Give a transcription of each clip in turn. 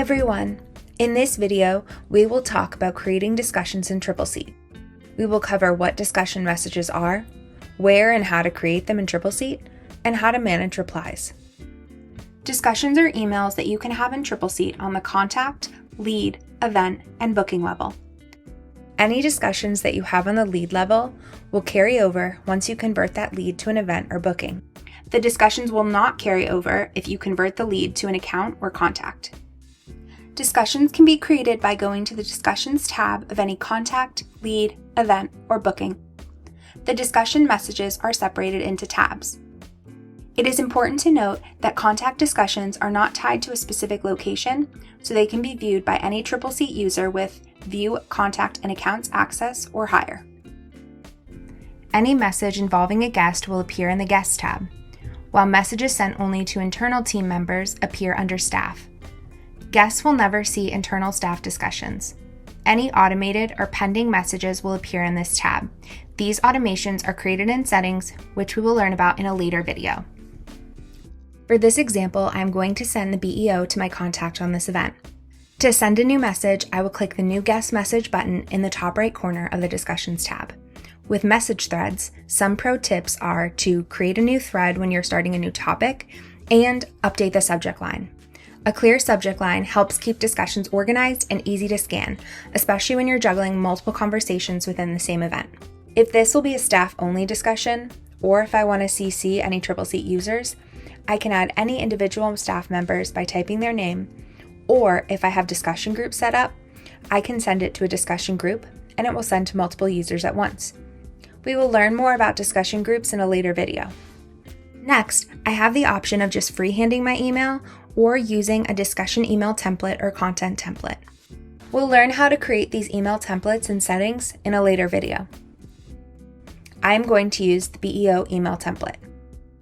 everyone! In this video, we will talk about creating discussions in TCC. We will cover what discussion messages are, where and how to create them in TCC, and how to manage replies. Discussions are emails that you can have in TCC on the contact, lead, event, and booking level. Any discussions that you have on the lead level will carry over once you convert that lead to an event or booking. The discussions will not carry over if you convert the lead to an account or contact. Discussions can be created by going to the Discussions tab of any contact, lead, event, or booking. The discussion messages are separated into tabs. It is important to note that contact discussions are not tied to a specific location, so they can be viewed by any TCC user with View Contact and Accounts Access or higher. Any message involving a guest will appear in the Guests tab, while messages sent only to internal team members appear under Staff. Guests will never see internal staff discussions. Any automated or pending messages will appear in this tab. These automations are created in settings, which we will learn about in a later video. For this example, I'm going to send the BEO to my contact on this event. To send a new message, I will click the New Guest Message button in the top right corner of the Discussions tab. With message threads, some pro tips are to create a new thread when you're starting a new topic and update the subject line. A clear subject line helps keep discussions organized and easy to scan, especially when you're juggling multiple conversations within the same event. If this will be a staff-only discussion, or if I want to CC any TCC users, I can add any individual staff members by typing their name, or if I have discussion groups set up, I can send it to a discussion group and it will send to multiple users at once. We will learn more about discussion groups in a later video. Next, I have the option of just freehanding my email or using a discussion email template or content template. We'll learn how to create these email templates and settings in a later video. I'm going to use the BEO email template.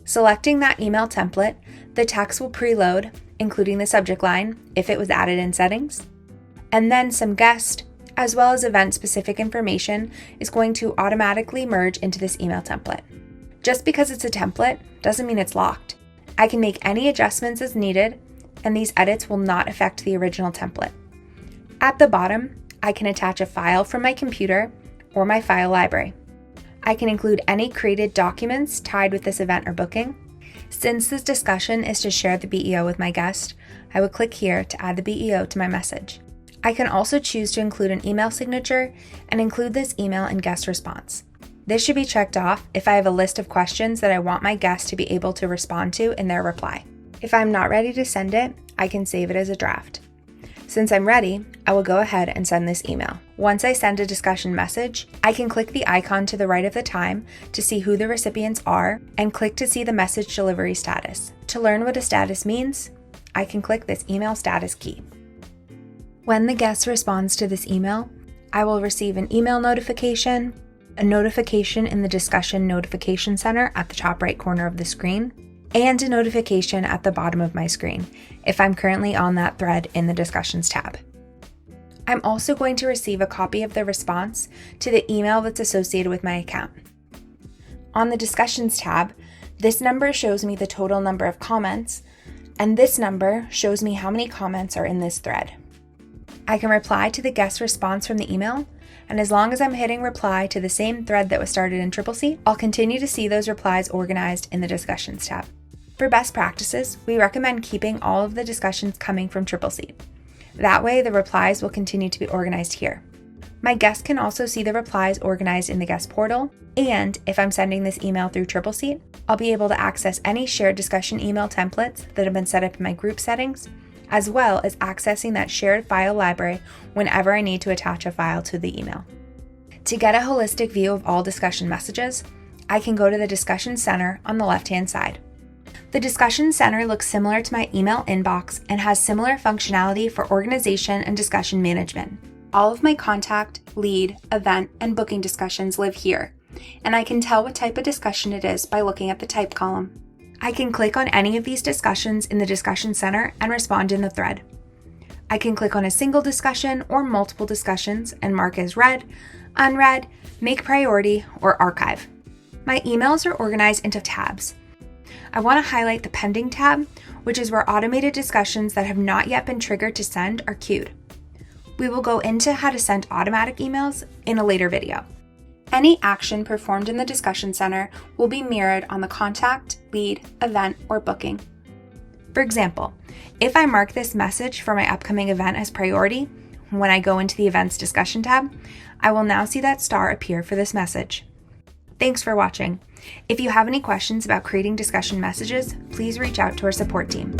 Selecting that email template, the text will preload, including the subject line, if it was added in settings, and then some guest, as well as event-specific information is going to automatically merge into this email template. Just because it's a template doesn't mean it's locked. I can make any adjustments as needed, and these edits will not affect the original template. At the bottom, I can attach a file from my computer or my file library. I can include any created documents tied with this event or booking. Since this discussion is to share the BEO with my guest, I would click here to add the BEO to my message. I can also choose to include an email signature and include this email in guest response. This should be checked off if I have a list of questions that I want my guest to be able to respond to in their reply. If I'm not ready to send it, I can save it as a draft. Since I'm ready, I will go ahead and send this email. Once I send a discussion message, I can click the icon to the right of the time to see who the recipients are and click to see the message delivery status. To learn what a status means, I can click this email status key. When the guest responds to this email, I will receive an email notification, a notification in the Discussion Notification Center at the top right corner of the screen, and a notification at the bottom of my screen if I'm currently on that thread in the Discussions tab. I'm also going to receive a copy of the response to the email that's associated with my account. On the Discussions tab, this number shows me the total number of comments, and this number shows me how many comments are in this thread. I can reply to the guest response from the email, and as long as I'm hitting reply to the same thread that was started in TCC, I'll continue to see those replies organized in the Discussions tab. For best practices, we recommend keeping all of the discussions coming from TCC. That way, the replies will continue to be organized here. My guest can also see the replies organized in the guest portal, and if I'm sending this email through TCC, I'll be able to access any shared discussion email templates that have been set up in my group settings, as well as accessing that shared file library whenever I need to attach a file to the email. To get a holistic view of all discussion messages, I can go to the Discussion Center on the left-hand side. The Discussion Center looks similar to my email inbox and has similar functionality for organization and discussion management. All of my contact, lead, event, and booking discussions live here, and I can tell what type of discussion it is by looking at the type column. I can click on any of these discussions in the Discussion Center and respond in the thread. I can click on a single discussion or multiple discussions and mark as read, unread, make priority, or archive. My emails are organized into tabs. I want to highlight the Pending tab, which is where automated discussions that have not yet been triggered to send are queued. We will go into how to send automatic emails in a later video. Any action performed in the discussion center will be mirrored on the contact, lead, event, or booking. For example, if I mark this message for my upcoming event as priority, when I go into the Events Discussion tab, I will now see that star appear for this message. Thanks for watching. If you have any questions about creating discussion messages, please reach out to our support team.